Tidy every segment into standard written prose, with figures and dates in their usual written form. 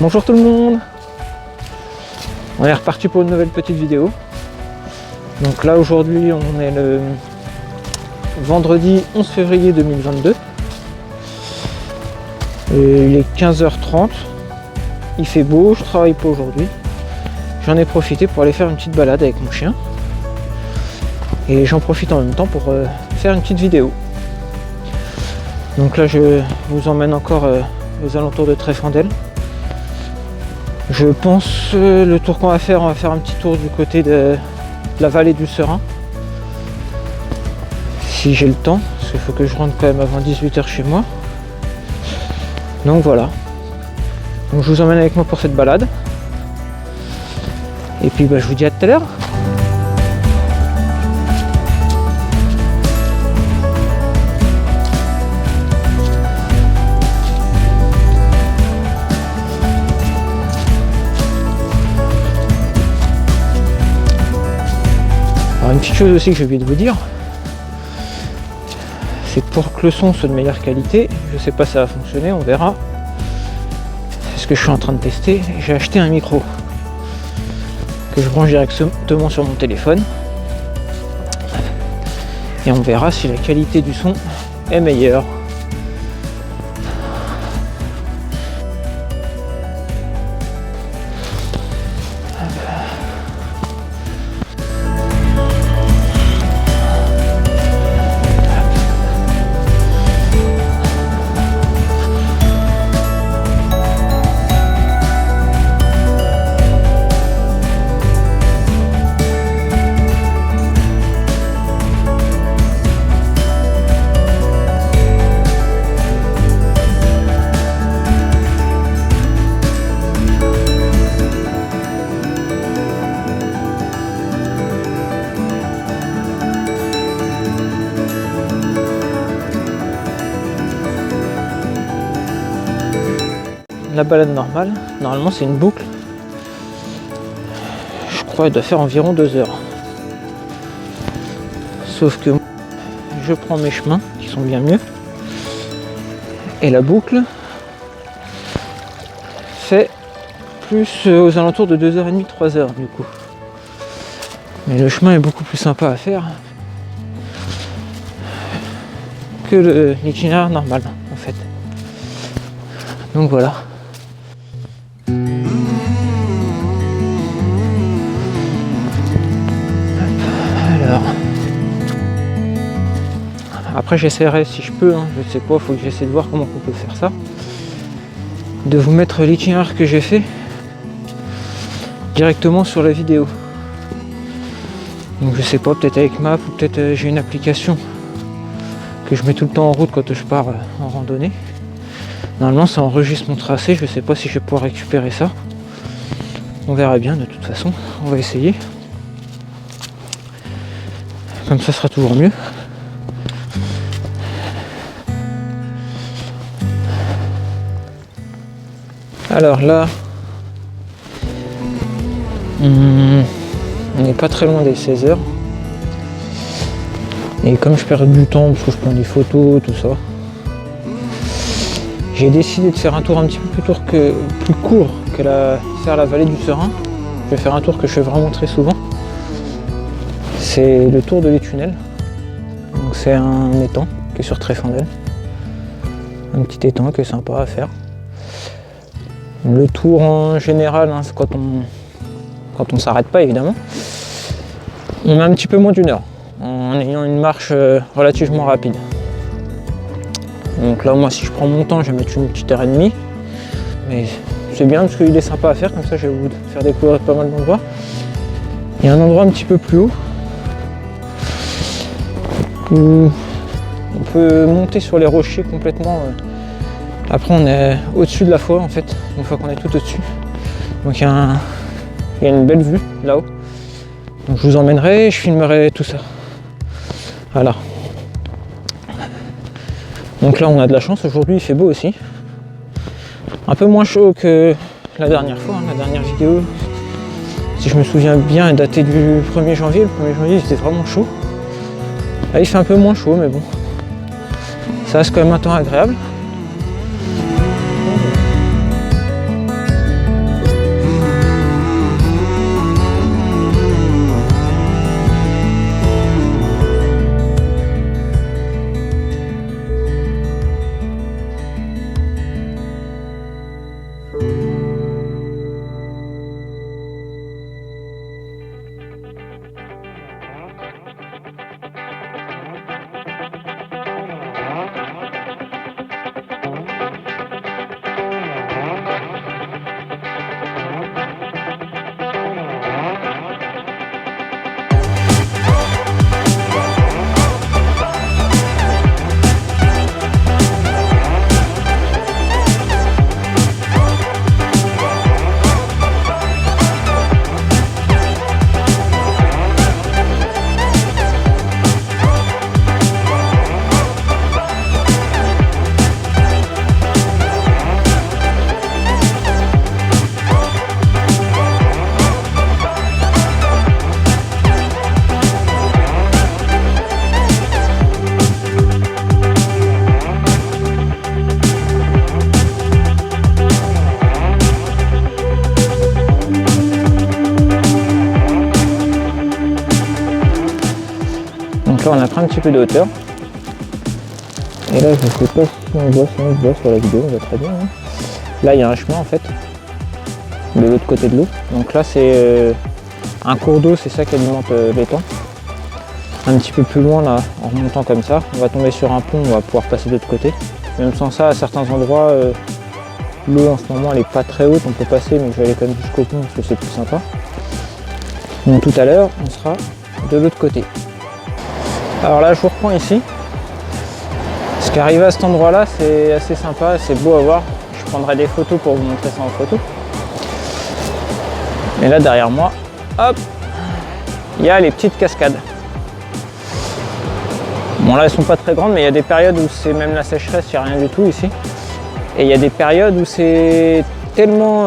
Bonjour tout le monde. On est reparti pour une nouvelle petite vidéo. Donc là aujourd'hui on est le vendredi 11 février 2022. Et il est 15h30. Il fait beau, je travaille pas aujourd'hui. J'en ai profité pour aller faire une petite balade avec mon chien. Et j'en profite en même temps pour faire une petite vidéo. Donc là je vous emmène encore aux alentours de Tréfandel. Je pense le tour qu'on va faire, on va faire un petit tour du côté de la vallée du Serein. Si j'ai le temps, parce qu'il faut que je rentre quand même avant 18h chez moi. Donc voilà. Donc je vous emmène avec moi pour cette balade. Et puis je vous dis à tout à l'heure. Alors une petite chose aussi que j'ai oublié de vous dire, c'est pour que le son soit de meilleure qualité. Je sais pas si ça va fonctionner, on verra. C'est ce que je suis en train de tester. J'ai acheté un micro que je branche directement sur mon téléphone. Et on verra si la qualité du son est meilleure. La balade normale, normalement c'est une boucle. Je crois qu'elle doit faire environ 2 heures. Sauf que je prends mes chemins qui sont bien mieux. Et la boucle fait plus aux alentours de 2h30, 3h du coup. Mais le chemin est beaucoup plus sympa à faire que l'itinéraire normal en fait. Donc voilà. Après j'essaierai si je peux, je sais pas, faut que j'essaie de voir comment on peut faire ça. De vous mettre l'itinéraire que j'ai fait directement sur la vidéo. Donc je sais pas, peut-être avec Map ou peut-être j'ai une application que je mets tout le temps en route quand je pars en randonnée. Normalement ça enregistre mon tracé, je sais pas si je vais pouvoir récupérer ça. On verra bien de toute façon, on va essayer. Comme ça sera toujours mieux. Alors là, on n'est pas très loin des 16h. Et comme je perds du temps parce que je prends des photos, tout ça, j'ai décidé de faire un tour un petit peu plus court que faire la vallée du Serein. Je vais faire un tour que je fais vraiment très souvent. C'est le tour de les tunnels. Donc c'est un étang qui est sur Tréfandel. Un petit étang qui est sympa à faire. Le tour en général, c'est quand on s'arrête pas évidemment. On met un petit peu moins d'1 heure en ayant une marche relativement rapide. Donc là moi si je prends mon temps je vais mettre une petite heure et demie. Mais c'est bien parce qu'il est sympa à faire, comme ça je vais vous faire découvrir pas mal d'endroits. Il y a un endroit un petit peu plus haut où on peut monter sur les rochers complètement. Après on est au-dessus de la forêt en fait, une fois qu'on est tout au-dessus. Donc il y a une belle vue là-haut. Donc je vous emmènerai et je filmerai tout ça. Voilà. Donc là on a de la chance, aujourd'hui il fait beau aussi. Un peu moins chaud que la dernière fois, la dernière vidéo. Si je me souviens bien, est datée du 1er janvier. Le 1er janvier c'était vraiment chaud. Là il fait un peu moins chaud mais bon. Ça reste quand même un temps agréable. Donc là on a pris un petit peu de hauteur. Et là je sais pas si on voit sur la vidéo, on voit très bien. Hein. Là il y a un chemin en fait, de l'autre côté de l'eau. Donc là c'est un cours d'eau, c'est ça qui alimente l'étang. Un petit peu plus loin là, en remontant comme ça, on va tomber sur un pont, on va pouvoir passer de l'autre côté. Même sans ça, à certains endroits, l'eau en ce moment elle est pas très haute, on peut passer, mais je vais aller quand même jusqu'au pont parce que c'est plus sympa. Donc tout à l'heure, on sera de l'autre côté. Alors là, je vous reprends ici. Ce qui arrive à cet endroit-là, c'est assez sympa, c'est beau à voir. Je prendrai des photos pour vous montrer ça en photo. Et là, derrière moi, hop, il y a les petites cascades. Bon là elles sont pas très grandes, mais il y a des périodes où c'est même la sécheresse, il n'y a rien du tout ici. Et il y a des périodes où c'est tellement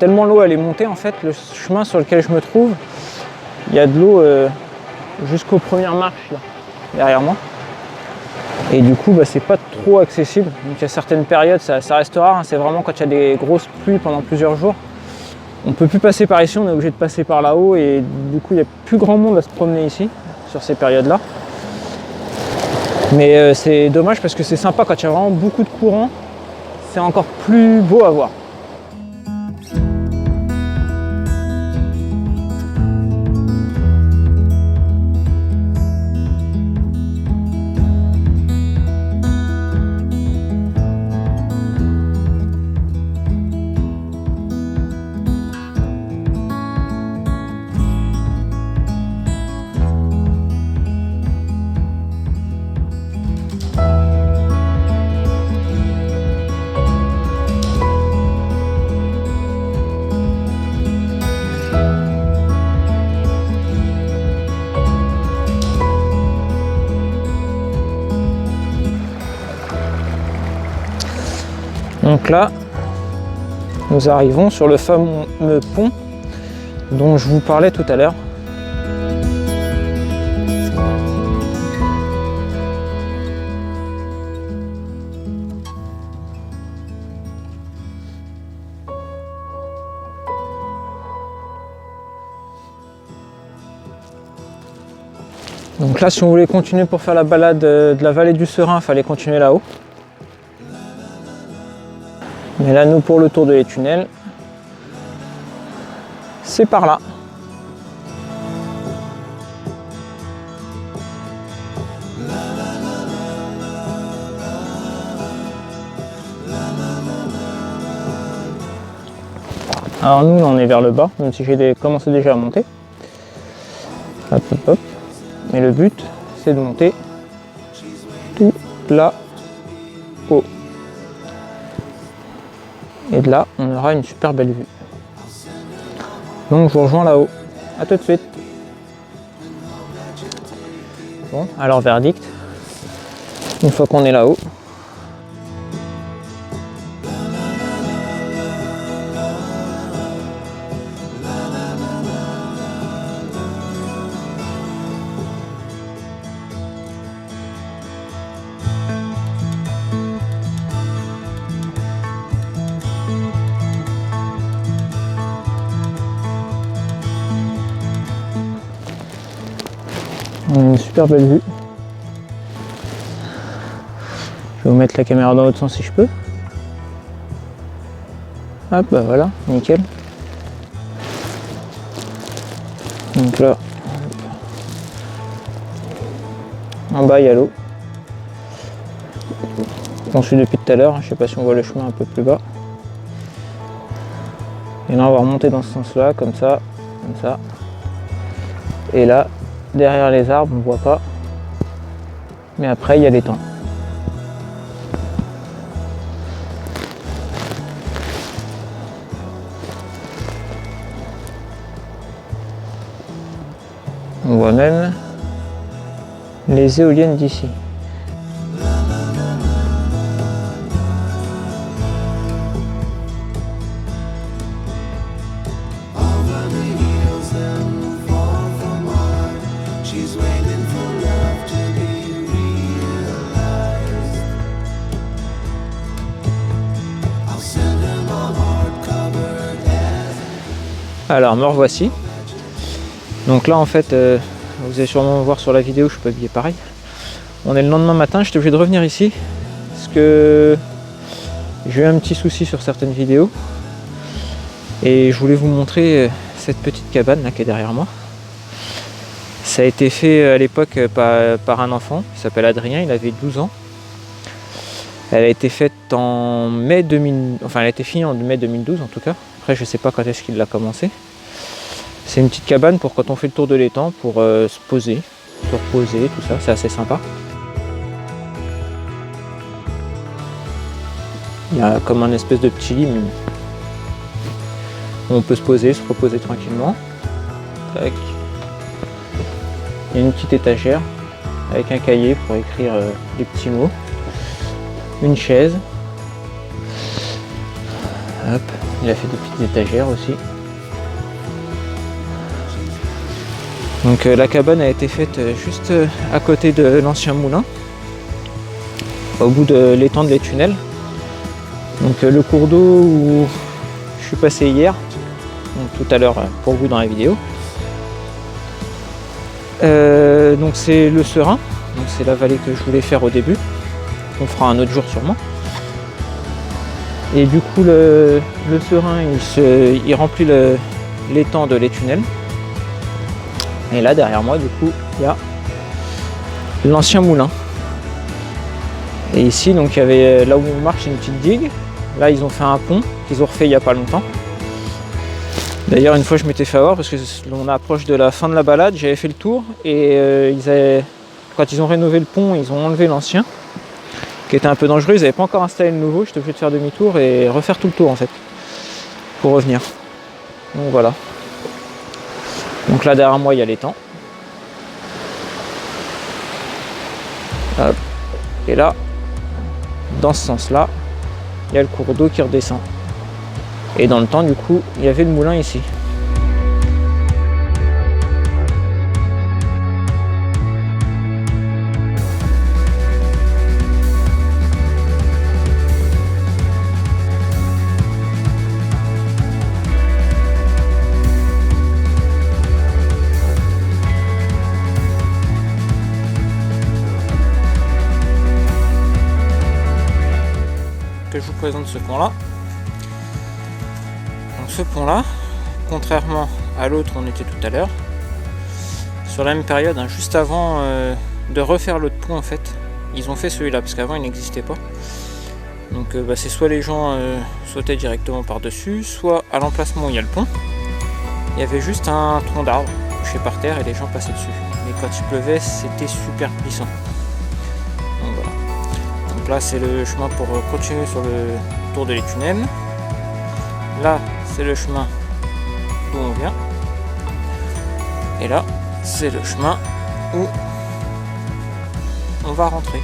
l'eau elle est montée en fait, le chemin sur lequel je me trouve, il y a de l'eau jusqu'aux premières marches là, derrière moi. Et du coup c'est pas trop accessible. Donc il y a certaines périodes, ça reste rare, hein. C'est vraiment quand il y a des grosses pluies pendant plusieurs jours. On peut plus passer par ici, on est obligé de passer par là-haut et du coup il n'y a plus grand monde à se promener ici, sur ces périodes-là. Mais c'est dommage parce que c'est sympa quand il y a vraiment beaucoup de courant, c'est encore plus beau à voir. Donc là, nous arrivons sur le fameux pont dont je vous parlais tout à l'heure. Donc là, si on voulait continuer pour faire la balade de la vallée du Serein, il fallait continuer là-haut. Mais là, nous, pour le tour des tunnels, c'est par là. Alors nous, on est vers le bas, même si j'ai commencé déjà à monter. Hop, hop, hop. Mais le but, c'est de monter tout là-haut. Et de là, on aura une super belle vue. Donc je vous rejoins là-haut. A tout de suite. Bon, alors verdict. Une fois qu'on est là-haut, on a une super belle vue. Je vais vous mettre la caméra dans l'autre sens si je peux. Hop, bah voilà, nickel. Donc là, en bas il y a l'eau. On suit depuis tout à l'heure, je sais pas si on voit le chemin un peu plus bas. Et là on va remonter dans ce sens-là, comme ça. Et là, derrière les arbres, on ne voit pas. Mais après, il y a l'étang. On voit même les éoliennes d'ici. Alors me revoici. Donc là en fait Vous allez sûrement voir sur la vidéo, je suis pas habillé pareil. On est le lendemain matin, j'étais obligé de revenir ici parce que j'ai eu un petit souci sur certaines vidéos et je voulais vous montrer cette petite cabane là qui est derrière moi. Ça a été fait à l'époque par un enfant qui s'appelle Adrien, il avait 12 ans. Elle a été faite en mai 2000, enfin elle a été finie en mai 2012 en tout cas. Après je sais pas quand est-ce qu'il l'a commencé. C'est une petite cabane pour quand on fait le tour de l'étang, pour se poser, se reposer, tout ça, c'est assez sympa. Il y a comme un espèce de petit lit où on peut se poser, se reposer tranquillement. Tac. Il y a une petite étagère avec un cahier pour écrire des petits mots. Une chaise. Hop. Il a fait des petites étagères aussi. Donc la cabane a été faite juste à côté de l'ancien moulin, au bout de l'étang de Les Tunnels. Donc le cours d'eau où je suis passé hier, donc tout à l'heure pour vous dans la vidéo. Donc c'est le Serein, donc c'est la vallée que je voulais faire au début. On fera un autre jour sûrement. Et du coup le Serein il remplit l'étang de Les Tunnels. Et là derrière moi du coup il y a l'ancien moulin. Et ici donc il y avait là où on marche une petite digue. Là ils ont fait un pont qu'ils ont refait il n'y a pas longtemps. D'ailleurs une fois je m'étais fait avoir parce que on approche de la fin de la balade, j'avais fait le tour et quand ils ont rénové le pont ils ont enlevé l'ancien qui était un peu dangereux, ils n'avaient pas encore installé le nouveau, j'étais obligé de faire demi-tour et refaire tout le tour en fait pour revenir. Donc voilà. Donc là derrière moi il y a l'étang. Hop. Et là, dans ce sens-là, il y a le cours d'eau qui redescend. Et dans le temps du coup, il y avait le moulin ici. Je vous présente ce pont là. Donc ce pont là, contrairement à l'autre où on était tout à l'heure, sur la même période, hein, juste avant de refaire l'autre pont en fait, ils ont fait celui-là parce qu'avant il n'existait pas. Donc c'est soit les gens sautaient directement par dessus, soit à l'emplacement où il y a le pont, il y avait juste un tronc d'arbre couché par terre et les gens passaient dessus. Mais quand il pleuvait, c'était super glissant. Donc voilà. Donc là c'est le chemin pour continuer sur le tour de Les Tunnels. Là c'est le chemin d'où on vient. Et là c'est le chemin où on va rentrer.